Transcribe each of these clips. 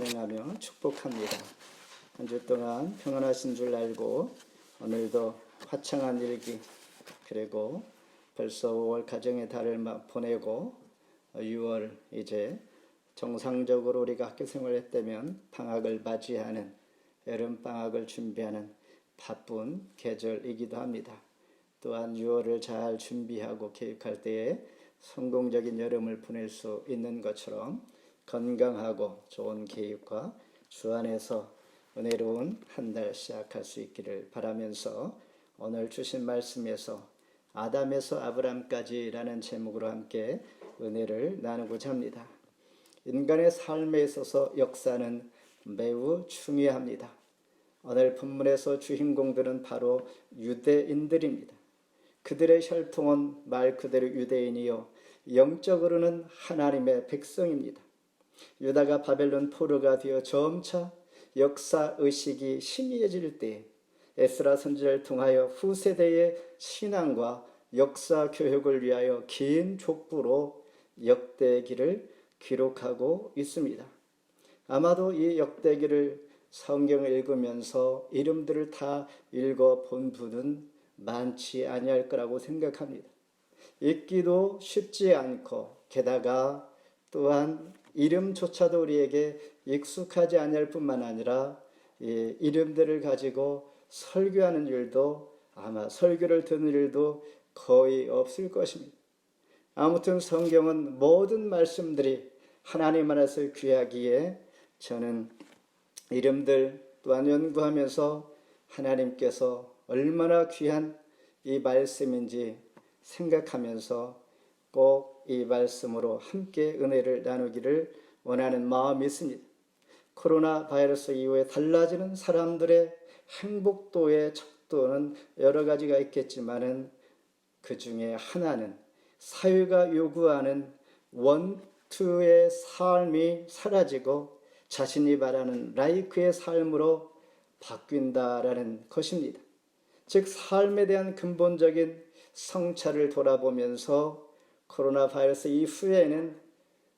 환영하며 축복합니다. 한 주 동안 평안하신 줄 알고 오늘도 화창한 일기, 그리고 벌써 5월 가정의 달을 보내고 6월 이제 정상적으로 우리가 학교 생활했다면 방학을 맞이하는, 여름 방학을 준비하는 바쁜 계절이기도 합니다. 또한 6월을 잘 준비하고 계획할 때에 성공적인 여름을 보낼 수 있는 것처럼 건강하고 좋은 계획과 주 안에서 은혜로운 한 달 시작할 수 있기를 바라면서 오늘 주신 말씀에서 아담에서 아브람까지라는 제목으로 함께 은혜를 나누고자 합니다. 인간의 삶에 있어서 역사는 매우 중요합니다. 오늘 본문에서 주인공들은 바로 유대인들입니다. 그들의 혈통은 말 그대로 유대인이요 영적으로는 하나님의 백성입니다. 유다가 바벨론 포로가 되어 점차 역사의식이 희미해질 때 에스라 선지자를 통하여 후세대의 신앙과 역사 교육을 위하여 긴 족보로 역대기를 기록하고 있습니다. 아마도 이 역대기를 성경을 읽으면서 이름들을 다 읽어본 분은 많지 아니할 거라고 생각합니다. 읽기도 쉽지 않고 게다가 또한 이름조차도 우리에게 익숙하지 않을 뿐만 아니라 이름들을 가지고 설교하는 일도, 아마 설교를 듣는 일도 거의 없을 것입니다. 아무튼 성경은 모든 말씀들이 하나님 안에서 귀하기에 저는 이름들 또한 연구하면서 하나님께서 얼마나 귀한 이 말씀인지 생각하면서 꼭 이 말씀으로 함께 은혜를 나누기를 원하는 마음이 있습니다. 코로나 바이러스 이후에 달라지는 사람들의 행복도의 척도는 여러 가지가 있겠지만은 그 중에 하나는 사회가 요구하는 원투의 삶이 사라지고 자신이 바라는 라이크의 삶으로 바뀐다라는 것입니다. 즉 삶에 대한 근본적인 성찰을 돌아보면서 코로나 바이러스 이후에는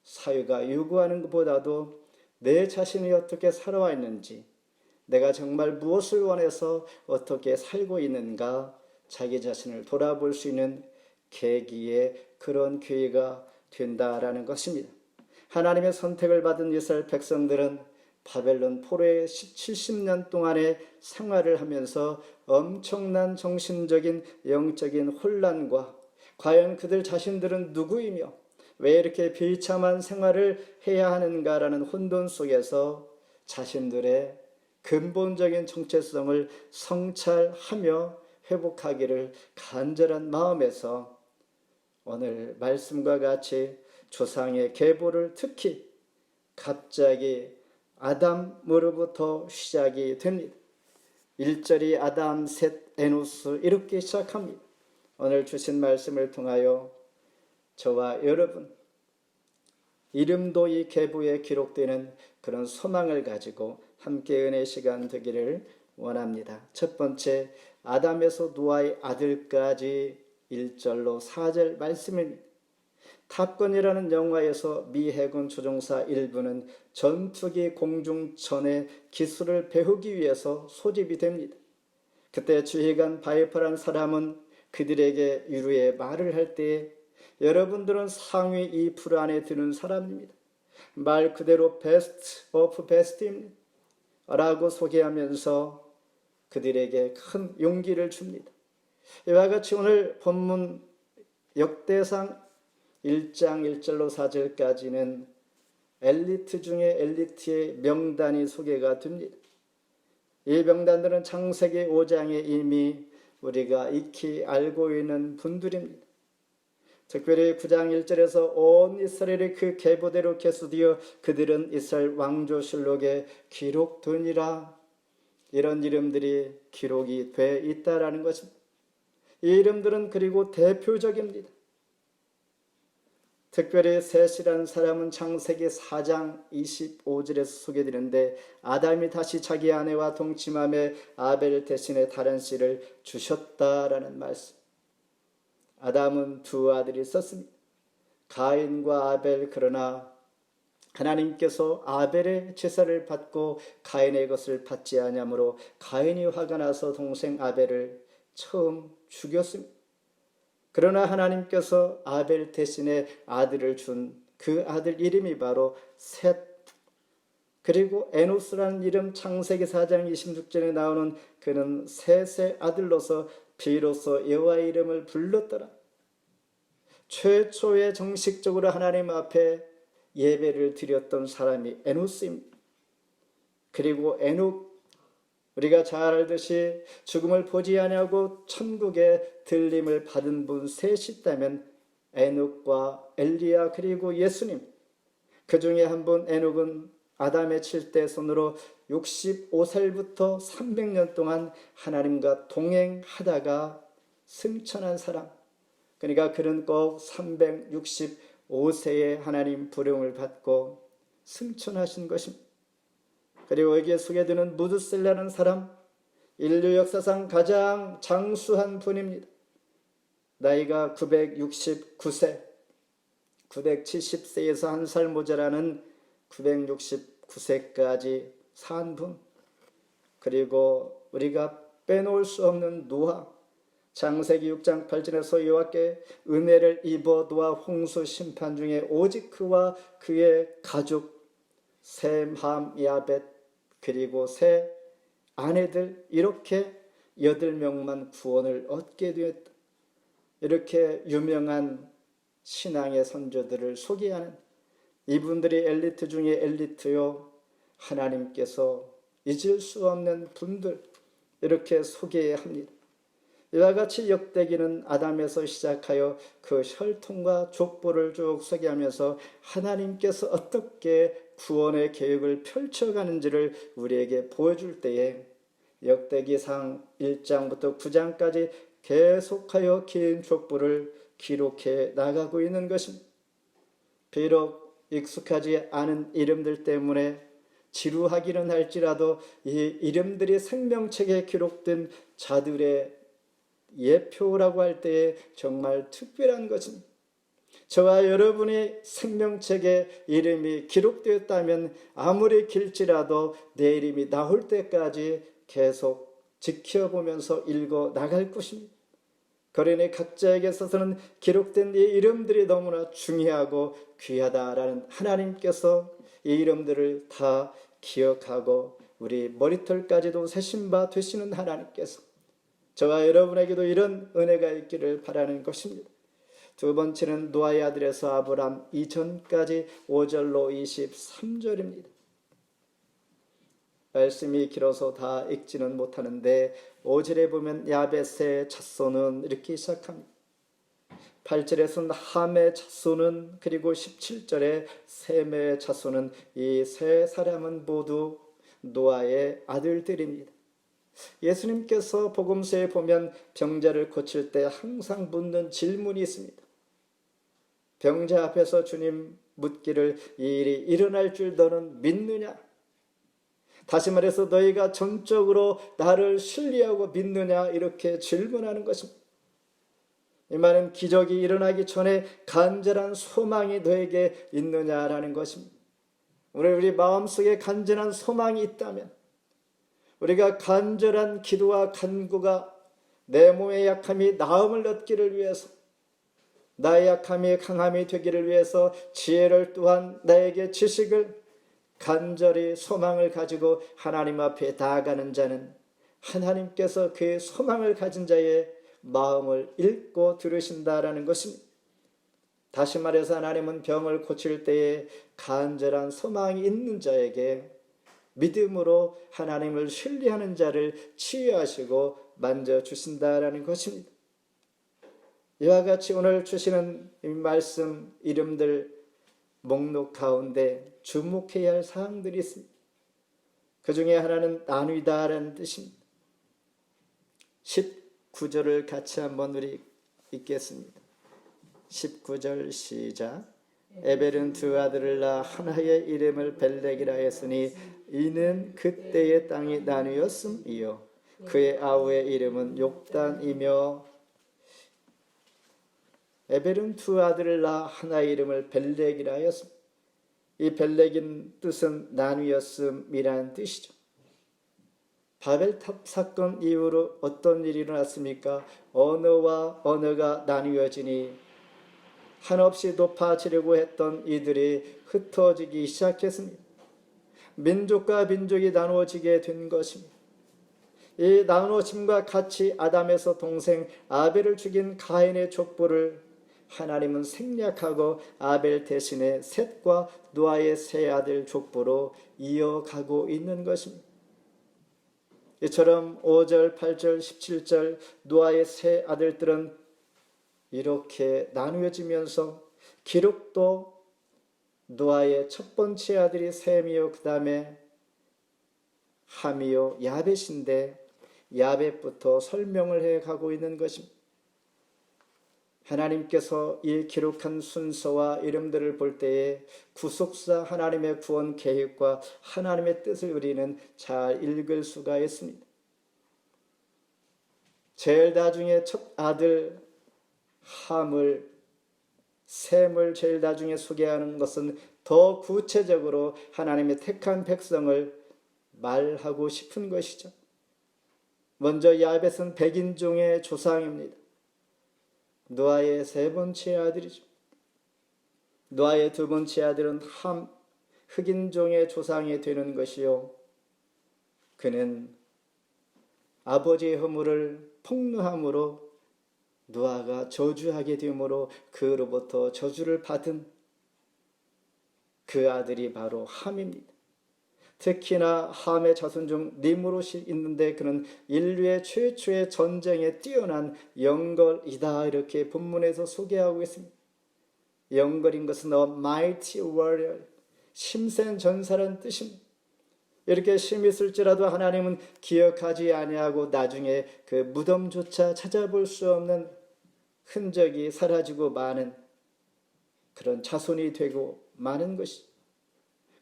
사회가 요구하는 것보다도 내 자신이 어떻게 살아왔는지, 내가 정말 무엇을 원해서 어떻게 살고 있는가, 자기 자신을 돌아볼 수 있는 계기의 그런 기회가 된다라는 것입니다. 하나님의 선택을 받은 이스라엘 백성들은 바벨론 포로의 70년 동안의 생활을 하면서 엄청난 정신적인 영적인 혼란과 과연 그들 자신들은 누구이며 왜 이렇게 비참한 생활을 해야 하는가라는 혼돈 속에서 자신들의 근본적인 정체성을 성찰하며 회복하기를 간절한 마음에서 오늘 말씀과 같이 조상의 계보를 특히 갑자기 아담으로부터 시작이 됩니다. 1절이 아담, 셋, 에노스 이렇게 시작합니다. 오늘 주신 말씀을 통하여 저와 여러분, 이름도 이 계보에 기록되는 그런 소망을 가지고 함께 은혜 시간 되기를 원합니다. 첫 번째, 아담에서 노아의 아들까지 1절로 4절 말씀입니다. 탑건이라는 영화에서 미 해군 조종사 일부는 전투기 공중전의 기술을 배우기 위해서 소집이 됩니다. 그때 주의관 바이퍼라는 사람은 그들에게 유루의 말을 할 때 여러분들은 상위 2% 안에 드는 사람입니다. 말 그대로 베스트 오브 베스트입니다. 라고 소개하면서 그들에게 큰 용기를 줍니다. 이와 같이 오늘 본문 역대상 1장 1절로 4절까지는 엘리트 중에 엘리트의 명단이 소개가 됩니다. 이 명단들은 창세기 5장에 이미 우리가 익히 알고 있는 분들입니다. 특별히 9장 1절에서 온 이스라엘이 그 계보대로 계수되어 그들은 이스라엘 왕조실록에 기록되니라, 이런 이름들이 기록이 돼 있다라는 것입니다. 이 이름들은 그리고 대표적입니다. 특별히 셋이라는 사람은 창세기 4장 25절에서 소개되는데 아담이 다시 자기 아내와 동침함에 아벨 대신에 다른 씨를 주셨다라는 말씀. 아담은 두 아들이 있었습니다. 가인과 아벨. 그러나 하나님께서 아벨의 제사를 받고 가인의 것을 받지 아니하므로 가인이 화가 나서 동생 아벨을 처음 죽였습니다. 그러나 하나님께서 아벨 대신에 아들을 준 그 아들 이름이 바로 셋, 그리고 에노스라는 이름, 창세기 4장 26절에 나오는 그는 셋의 아들로서 비로소 여호와의 이름을 불렀더라. 최초의 정식적으로 하나님 앞에 예배를 드렸던 사람이 에노스입니다. 그리고 에녹, 우리가 잘 알듯이 죽음을 보지 아니하고 천국의 들림을 받은 분 셋이 있다면 에녹과 엘리야 그리고 예수님, 그 중에 한 분 에녹은 아담의 칠대 손으로 65살부터 300년 동안 하나님과 동행하다가 승천한 사람, 그러니까 그는 꼭 365세에 하나님 부름을 받고 승천하신 것입니다. 그리고 여기에 소개되는 무드셀라는 사람, 인류 역사상 가장 장수한 분입니다. 나이가 969세, 970세에서 한 살 모자라는 969세까지 산 분. 그리고 우리가 빼놓을 수 없는 노아, 창세기 6장 8절에서 여호와께 은혜를 입어 노아 홍수 심판 중에 오직 그와 그의 가족 셈, 함, 야벳 그리고 세 아내들, 이렇게 8명만 구원을 얻게 되었다. 이렇게 유명한 신앙의 선조들을 소개하는, 이분들이 엘리트 중에 엘리트요, 하나님께서 잊을 수 없는 분들, 이렇게 소개합니다. 이와 같이 역대기는 아담에서 시작하여 그 혈통과 족보를 쭉 소개하면서 하나님께서 어떻게 구원의 계획을 펼쳐가는지를 우리에게 보여줄 때에 역대기상 1장부터 9장까지 계속하여 긴 족보를 기록해 나가고 있는 것입니다. 비록 익숙하지 않은 이름들 때문에 지루하기는 할지라도 이 이름들이 생명책에 기록된 자들의 예표라고 할 때에 정말 특별한 것입니다. 저와 여러분의 생명책에 이름이 기록되었다면 아무리 길지라도 내 이름이 나올 때까지 계속 지켜보면서 읽어 나갈 것입니다. 그러니 각자에게 있어서는 기록된 이 이름들이 너무나 중요하고 귀하다라는 하나님께서 이 이름들을 다 기억하고 우리 머리털까지도 세신 바 되시는 하나님께서 저와 여러분에게도 이런 은혜가 있기를 바라는 것입니다. 두 번째는 노아의 아들에서 아브람 이전까지 5절로 23절입니다. 말씀이 길어서 다 읽지는 못하는데 5절에 보면 야벳의 잣손은 이렇게 시작합니다. 8절에서는 함의 잣손은, 그리고 17절에 셈의 잣손은, 이 세 사람은 모두 노아의 아들들입니다. 예수님께서 복음서에 보면 병자를 고칠 때 항상 묻는 질문이 있습니다. 병자 앞에서 주님 묻기를 이 일이 일어날 줄 너는 믿느냐? 다시 말해서 너희가 전적으로 나를 신뢰하고 믿느냐? 이렇게 질문하는 것입니다. 이 말은 기적이 일어나기 전에 간절한 소망이 너에게 있느냐라는 것입니다. 우리 마음속에 간절한 소망이 있다면, 우리가 간절한 기도와 간구가 내 몸의 약함이 나음을 얻기를 위해서, 나의 약함이 강함이 되기를 위해서 지혜를 또한 나에게 지식을 간절히 소망을 가지고 하나님 앞에 나아가는 자는 하나님께서 그 소망을 가진 자의 마음을 읽고 들으신다라는 것입니다. 다시 말해서 하나님은 병을 고칠 때에 간절한 소망이 있는 자에게 믿음으로 하나님을 신뢰하는 자를 치유하시고 만져주신다라는 것입니다. 이와 같이 오늘 주시는 이 말씀 이름들 목록 가운데 주목해야 할 사항들이 있습니다. 그 중에 하나는 나누다라는 뜻입니다. 19절을 같이 한번 우리 읽겠습니다. 19절 시작. 에벨은 두 아들을 낳아 하나의 이름을 벨렉이라 했으니 이는 그때의 땅이 나누었음이요 그의 아우의 이름은 욕단이며, 에벨은 두 아들을 낳아 하나의 이름을 벨렉이라 하였습니다. 이 벨렉인 뜻은 나뉘었음이라는 뜻이죠. 바벨탑 사건 이후로 어떤 일이 일어났습니까? 언어와 언어가 나뉘어지니 한없이 높아지려고 했던 이들이 흩어지기 시작했습니다. 민족과 민족이 나누어지게 된 것입니다. 이 나누어짐과 같이 아담에서 동생 아벨을 죽인 가인의 족보를 하나님은 생략하고 아벨 대신에 셋과 노아의 세 아들 족보로 이어가고 있는 것입니다. 이처럼 5절, 8절, 17절 노아의 세 아들들은 이렇게 나누어지면서 기록도 노아의 첫 번째 아들이 셈이요, 그 다음에 함이요, 야벳인데 야벳부터 설명을 해가고 있는 것입니다. 하나님께서 이 기록한 순서와 이름들을 볼 때에 구속사 하나님의 구원 계획과 하나님의 뜻을 우리는 잘 읽을 수가 있습니다. 제일 나중에 첫 아들 셈을 제일 나중에 소개하는 것은 더 구체적으로 하나님의 택한 백성을 말하고 싶은 것이죠. 먼저 야벳은 백인종의 조상입니다. 노아의 세 번째 아들이죠. 노아의 두 번째 아들은 함, 흑인종의 조상이 되는 것이요. 그는 아버지의 허물을 폭로함으로 노아가 저주하게 되므로 그로부터 저주를 받은 그 아들이 바로 함입니다. 특히나 함의 자손 중 니므롯이 있는데 그는 인류의 최초의 전쟁에 뛰어난 영걸이다, 이렇게 본문에서 소개하고 있습니다. 영걸인 것은 a mighty warrior, 심센 전사라는 뜻입니다. 이렇게 힘이 있을지라도 하나님은 기억하지 아니하고 나중에 그 무덤조차 찾아볼 수 없는 흔적이 사라지고 마는 그런 자손이 되고 마는 것이죠.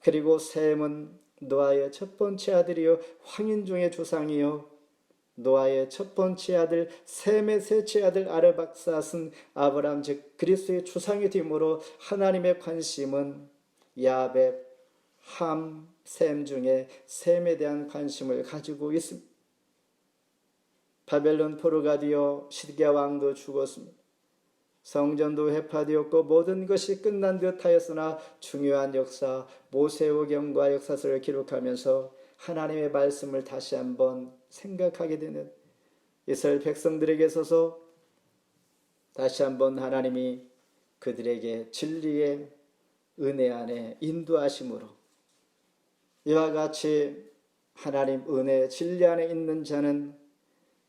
그리고 셈은 노아의 첫 번째 아들이요, 황인종의 조상이요, 노아의 첫 번째 아들 셈의 셋째 아들 아르박삿은 아브라함 즉 그리스도의 조상이 되므로 하나님의 관심은 야벳, 함, 셈 중에 셈에 대한 관심을 가지고 있습니다. 바벨론 포로가 되어 시드기야 왕도 죽었습니다. 성전도 회파되었고 모든 것이 끝난 듯 하였으나 중요한 역사 모세오경과 역사서를 기록하면서 하나님의 말씀을 다시 한번 생각하게 되는 이스라엘 백성들에게 있어서 다시 한번 하나님이 그들에게 진리의 은혜 안에 인도하심으로 이와 같이 하나님 은혜 진리 안에 있는 자는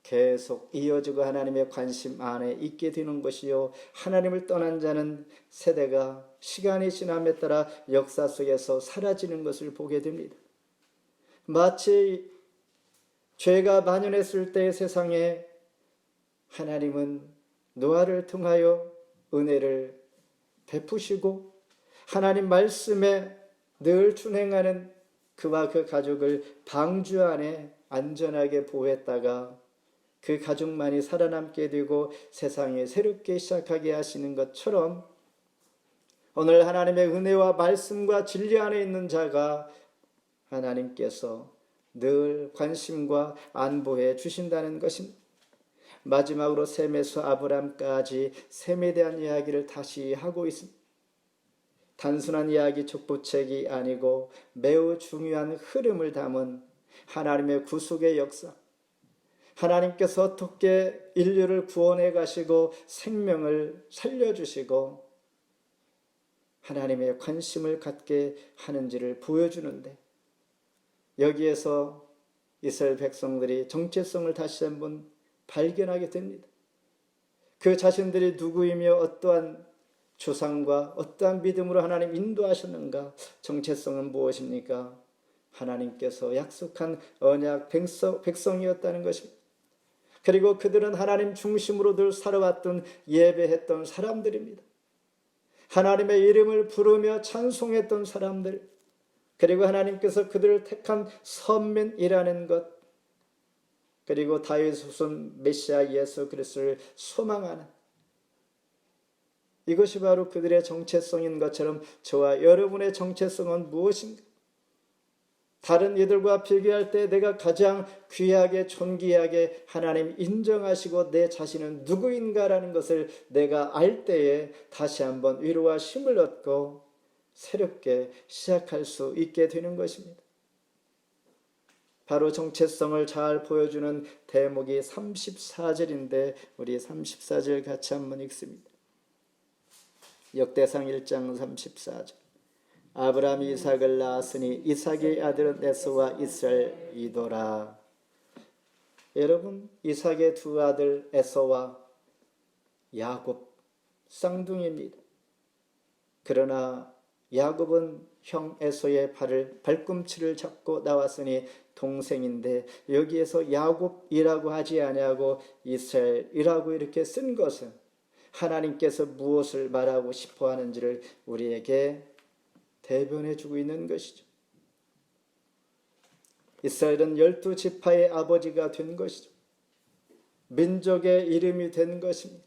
계속 이어지고 하나님의 관심 안에 있게 되는 것이요, 하나님을 떠난 자는 세대가 시간이 지남에 따라 역사 속에서 사라지는 것을 보게 됩니다. 마치 죄가 만연했을 때 세상에 하나님은 노아를 통하여 은혜를 베푸시고 하나님 말씀에 늘 준행하는 그와 그 가족을 방주 안에 안전하게 보호했다가 그 가족만이 살아남게 되고 세상에 새롭게 시작하게 하시는 것처럼 오늘 하나님의 은혜와 말씀과 진리 안에 있는 자가 하나님께서 늘 관심과 안보해 주신다는 것입니다. 마지막으로 셈에서 아브람까지 셈에 대한 이야기를 다시 하고 있습니다. 단순한 이야기 족보책이 아니고 매우 중요한 흐름을 담은 하나님의 구속의 역사, 하나님께서 어떻게 인류를 구원해 가시고 생명을 살려주시고 하나님의 관심을 갖게 하는지를 보여주는데, 여기에서 이스라엘 백성들이 정체성을 다시 한번 발견하게 됩니다. 그 자신들이 누구이며 어떠한 조상과 어떠한 믿음으로 하나님 인도하셨는가, 정체성은 무엇입니까? 하나님께서 약속한 언약 백성이었다는 것입니다. 그리고 그들은 하나님 중심으로 늘 살아왔던 예배했던 사람들입니다. 하나님의 이름을 부르며 찬송했던 사람들, 그리고 하나님께서 그들을 택한 선민이라는 것, 그리고 다윗의 후손 메시아 예수 그리스도를 소망하는 이것이 바로 그들의 정체성인 것처럼 저와 여러분의 정체성은 무엇인가? 다른 이들과 비교할 때 내가 가장 귀하게 존귀하게 하나님 인정하시고 내 자신은 누구인가라는 것을 내가 알 때에 다시 한번 위로와 힘을 얻고 새롭게 시작할 수 있게 되는 것입니다. 바로 정체성을 잘 보여주는 대목이 34절인데 우리 34절 같이 한번 읽습니다. 역대상 1장 34절. 아브라함이 이삭을 낳았으니 이삭의 아들은 에서와 이스라엘이더라. 여러분, 이삭의 두 아들 에서와 야곱 쌍둥이입니다. 그러나 야곱은 형 에서의 발꿈치를 잡고 나왔으니 동생인데 여기에서 야곱이라고 하지 아니하고 이스라엘이라고 이렇게 쓴 것은 하나님께서 무엇을 말하고 싶어 하는지를 우리에게 대변해 주고 있는 것이죠. 이스라엘은 12지파의 아버지가 된 것이죠. 민족의 이름이 된 것입니다.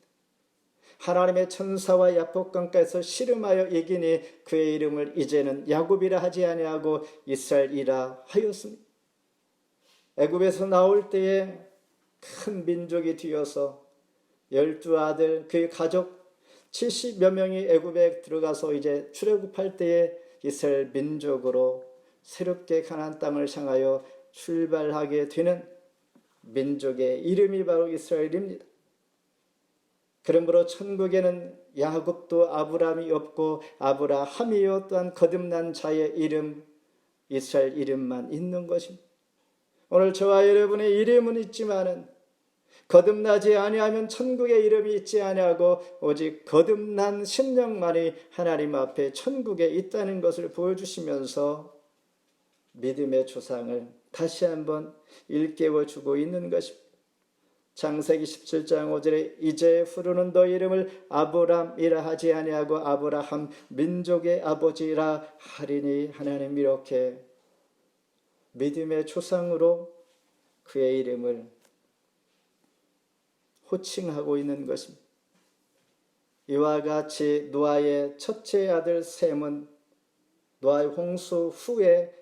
하나님의 천사와 야복강가에서 씨름하여 이기니 그의 이름을 이제는 야곱이라 하지 아니하고 이스라엘이라 하였습니다. 애굽에서 나올 때에 큰 민족이 되어서 12아들 그의 가족 70여 명이 애굽에 들어가서 이제 출애굽할 때에 이스라엘 민족으로 새롭게 가나안 땅을 향하여 출발하게 되는 민족의 이름이 바로 이스라엘입니다. 그러므로 천국에는 야곱도 아브라함이 없고 아브라함이요 또한 거듭난 자의 이름 이스라엘 이름만 있는 것입니다. 오늘 저와 여러분의 이름은 있지만은 거듭나지 아니하면 천국의 이름이 있지 아니하고 오직 거듭난 심령만이 하나님 앞에 천국에 있다는 것을 보여주시면서 믿음의 조상을 다시 한번 일깨워주고 있는 것입니다. 창세기 17장 5절에 이제 후로는 너희 이름을 아브람이라 하지 아니하고 아브라함 민족의 아버지라 하리니 하나님 이렇게 믿음의 조상으로 그의 이름을 호칭하고 있는 것입니다. 이와 같이 노아의 첫째 아들 셈은 노아의 홍수 후에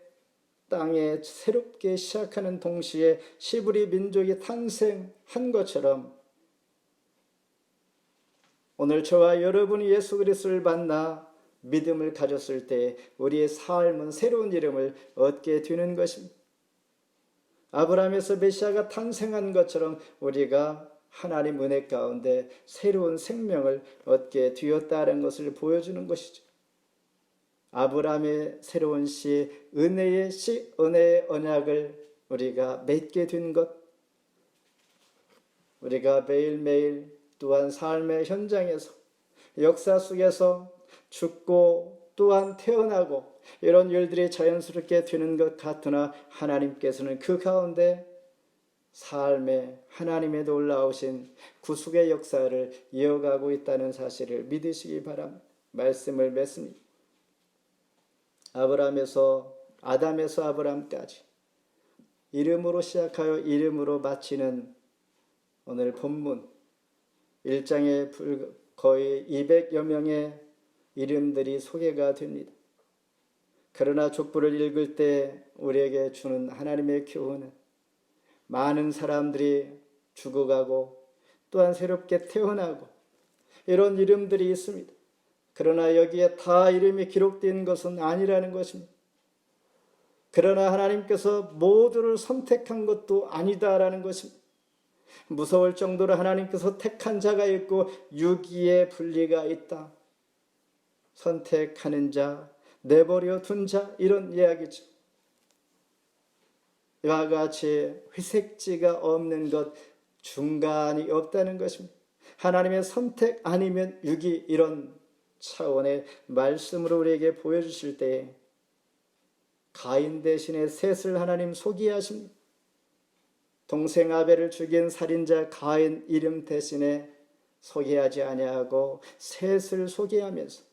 땅에 새롭게 시작하는 동시에 시브리 민족이 탄생한 것처럼 오늘 저와 여러분이 예수 그리스도를 만나 믿음을 가졌을 때 우리의 삶은 새로운 이름을 얻게 되는 것입니다. 아브라함에서 메시아가 탄생한 것처럼 우리가 하나님 은혜 가운데 새로운 생명을 얻게 되었다는 것을 보여주는 것이죠. 아브라함의 새로운 씨, 은혜의 씨, 은혜의 언약을 우리가 맺게 된 것, 우리가 매일매일 또한 삶의 현장에서 역사 속에서 죽고 또한 태어나고 이런 일들이 자연스럽게 되는 것 같으나 하나님께서는 그 가운데 삶에 하나님의 놀라우신 구속의 역사를 이어가고 있다는 사실을 믿으시기 바랍니다. 말씀을 맺습니다. 아브라함에서 아담에서 아브라함까지 이름으로 시작하여 이름으로 마치는 오늘 본문 1장에 거의 200여 명의 이름들이 소개가 됩니다. 그러나 족보를 읽을 때 우리에게 주는 하나님의 교훈은 많은 사람들이 죽어가고 또한 새롭게 태어나고 이런 이름들이 있습니다. 그러나 여기에 다 이름이 기록된 것은 아니라는 것입니다. 그러나 하나님께서 모두를 선택한 것도 아니다라는 것입니다. 무서울 정도로 하나님께서 택한 자가 있고 유기의 분리가 있다. 선택하는 자, 내버려 둔 자 이런 이야기죠. 이와 같이 회색지가 없는 것, 중간이 없다는 것입니다. 하나님의 선택 아니면 유기 이런 차원의 말씀으로 우리에게 보여주실 때에 가인 대신에 셋을 하나님 소개하십니다. 동생 아벨을 죽인 살인자 가인 이름 대신에 소개하지 아니하고 셋을 소개하면서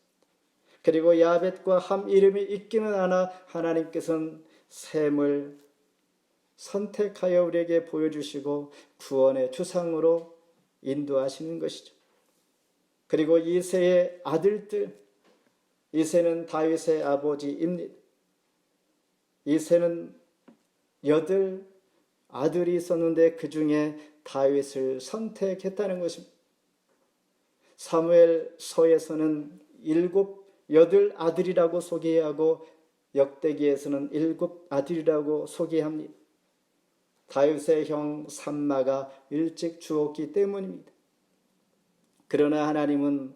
그리고 야벳과 함 이름이 있기는 하나 하나님께서는 셈을 선택하여 우리에게 보여주시고 구원의 주상으로 인도하시는 것이죠. 그리고 이새의 아들들, 이새는 다윗의 아버지입니다. 이새는 8 아들이 있었는데 그 중에 다윗을 선택했다는 것입니다. 사무엘서에서는 8 아들이라고 소개하고 역대기에서는 7 아들이라고 소개합니다. 다윗의 형 삼마가 일찍 죽었기 때문입니다. 그러나 하나님은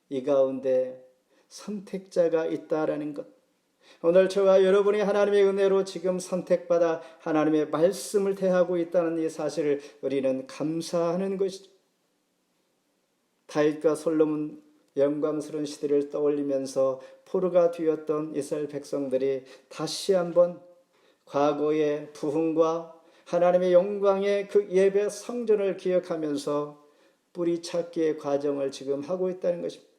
이 가운데 선택자가 있다라는 것, 오늘 저와 여러분이 하나님의 은혜로 지금 선택받아 하나님의 말씀을 대하고 있다는 이 사실을 우리는 감사하는 것이죠. 다윗과 솔로몬 영광스러운 시대를 떠올리면서 포로가 되었던 이스라엘 백성들이 다시 한번 과거의 부흥과 하나님의 영광의 그 예배 성전을 기억하면서 뿌리 찾기의 과정을 지금 하고 있다는 것입니다.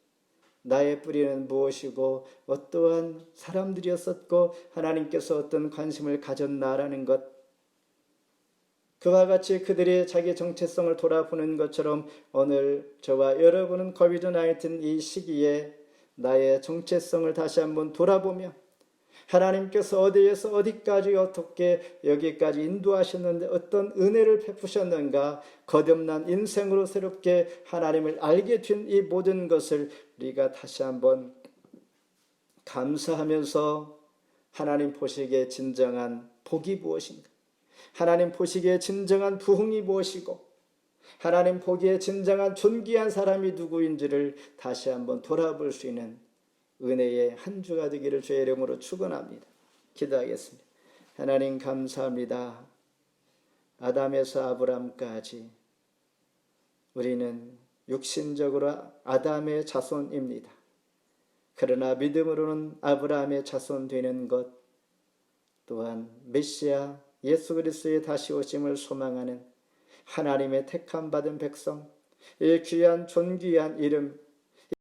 나의 뿌리는 무엇이고 어떠한 사람들이었었고 하나님께서 어떤 관심을 가졌나라는 것, 그와 같이 그들이 자기 정체성을 돌아보는 것처럼 오늘 저와 여러분은 코비드-19 이 시기에 나의 정체성을 다시 한번 돌아보며 하나님께서 어디에서 어디까지 어떻게 여기까지 인도하셨는데 어떤 은혜를 베푸셨는가, 거듭난 인생으로 새롭게 하나님을 알게 된 이 모든 것을 우리가 다시 한번 감사하면서 하나님 보시기에 진정한 복이 무엇인가, 하나님 보시기에 진정한 부흥이 무엇이고 하나님 보기에 진정한 존귀한 사람이 누구인지를 다시 한번 돌아볼 수 있는 은혜의 한 주가 되기를 주의 이름으로 축원합니다. 기도하겠습니다. 하나님 감사합니다. 아담에서 아브람까지 우리는 육신적으로 아담의 자손입니다. 그러나 믿음으로는 아브라함의 자손 되는 것, 또한 메시아 예수 그리스도의 다시 오심을 소망하는 하나님의 택함 받은 백성, 이 귀한 존귀한 이름